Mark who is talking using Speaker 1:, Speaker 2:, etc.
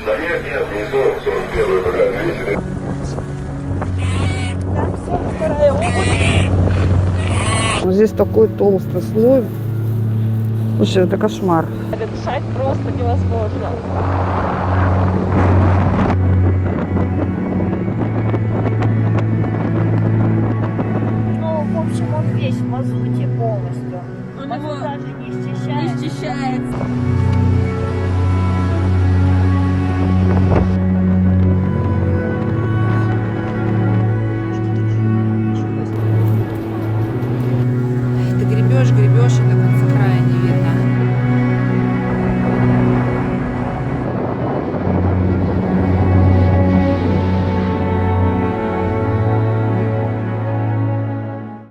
Speaker 1: Да нет, нет, не 40, 41 пока, видите?
Speaker 2: Вот здесь такой толстый слой. Слушай, это кошмар.
Speaker 3: Дышать просто невозможно.
Speaker 4: Ну, в общем, он весь в мазуте полностью.
Speaker 3: Он
Speaker 4: Мазут
Speaker 3: его
Speaker 4: даже не
Speaker 3: не
Speaker 4: счищает.
Speaker 3: счищается.
Speaker 2: Ты гребешь, гребешь, и до конца